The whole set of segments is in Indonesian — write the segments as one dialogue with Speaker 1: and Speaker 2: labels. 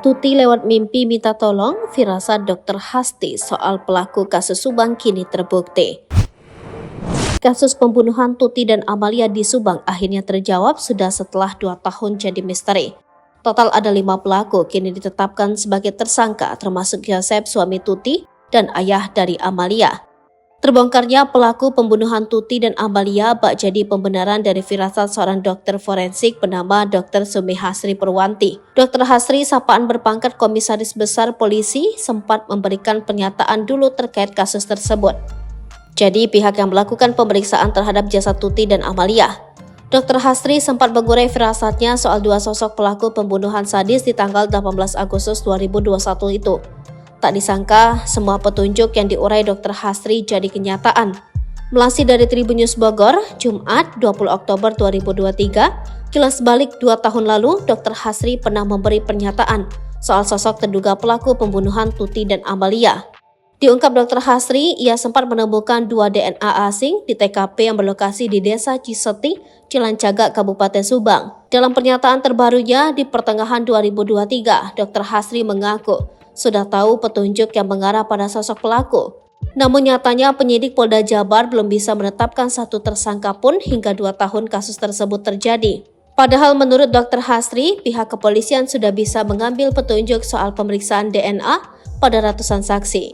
Speaker 1: Tuti lewat mimpi minta tolong, firasat Dr. Hasti soal pelaku kasus Subang kini terbukti. Kasus pembunuhan Tuti dan Amalia di Subang akhirnya terjawab sudah setelah 2 tahun jadi misteri. Total ada 5 pelaku kini ditetapkan sebagai tersangka termasuk Yosep suami Tuti dan ayah dari Amalia. Terbongkarnya pelaku pembunuhan Tuti dan Amalia bak jadi pembenaran dari firasat seorang dokter forensik bernama Dr. Sumi Hasri Purwanti. Dr. Hasri, sapaan berpangkat Komisaris Besar Polisi, sempat memberikan pernyataan dulu terkait kasus tersebut. Jadi pihak yang melakukan pemeriksaan terhadap jasad Tuti dan Amalia. Dr. Hasri sempat mengurai firasatnya soal 2 sosok pelaku pembunuhan sadis di tanggal 18 Agustus 2021 itu. Tak disangka, semua petunjuk yang diurai Dr. Hasri jadi kenyataan. Melansir dari Tribun News Bogor, Jumat 20 Oktober 2023, kilas balik 2 tahun lalu, Dr. Hasri pernah memberi pernyataan soal sosok terduga pelaku pembunuhan Tuti dan Amalia. Diungkap Dr. Hasri, ia sempat menemukan 2 DNA asing di TKP yang berlokasi di Desa Ciseti, Cilancaga, Kabupaten Subang. Dalam pernyataan terbarunya di pertengahan 2023, Dr. Hasri mengaku sudah tahu petunjuk yang mengarah pada sosok pelaku. Namun nyatanya penyidik Polda Jabar belum bisa menetapkan satu tersangka pun hingga 2 tahun kasus tersebut terjadi. Padahal menurut Dr. Hasri, pihak kepolisian sudah bisa mengambil petunjuk soal pemeriksaan DNA pada ratusan saksi.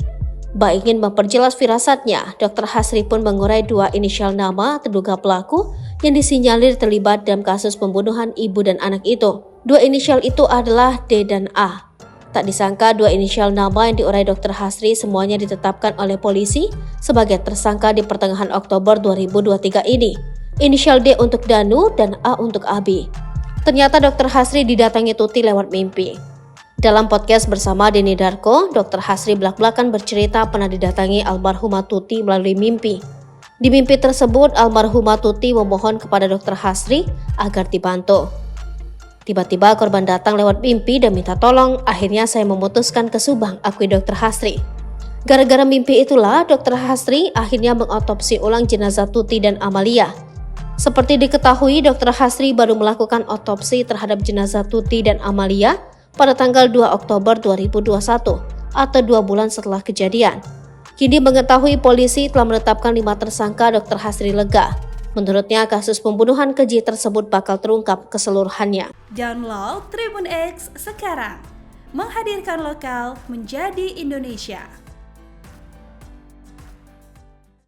Speaker 1: Bak ingin memperjelas firasatnya, Dr. Hasri pun mengurai 2 inisial nama terduga pelaku yang disinyalir terlibat dalam kasus pembunuhan ibu dan anak itu. 2 inisial itu adalah D dan A. Tak disangka 2 inisial nama yang diurai Dr. Hasri semuanya ditetapkan oleh polisi sebagai tersangka di pertengahan Oktober 2023 ini. Inisial D untuk Danu dan A untuk Abi. Ternyata Dr. Hasri didatangi Tuti lewat mimpi. Dalam podcast bersama Denny Darko, Dr. Hasri belak-belakan bercerita pernah didatangi almarhumah Tuti melalui mimpi. Di mimpi tersebut, almarhumah Tuti memohon kepada Dr. Hasri agar dibantu. Tiba-tiba korban datang lewat mimpi dan minta tolong, akhirnya saya memutuskan ke Subang, akui Dr. Hasri. Gara-gara mimpi itulah, Dr. Hasri akhirnya mengotopsi ulang jenazah Tuti dan Amalia. Seperti diketahui, Dr. Hasri baru melakukan otopsi terhadap jenazah Tuti dan Amalia pada tanggal 2 Oktober 2021 atau 2 bulan setelah kejadian. Kini mengetahui polisi telah menetapkan 5 tersangka, Dr. Hasri lega. Menurutnya, kasus pembunuhan keji tersebut bakal terungkap keseluruhannya.
Speaker 2: Download Tribun X sekarang, menghadirkan lokal menjadi Indonesia.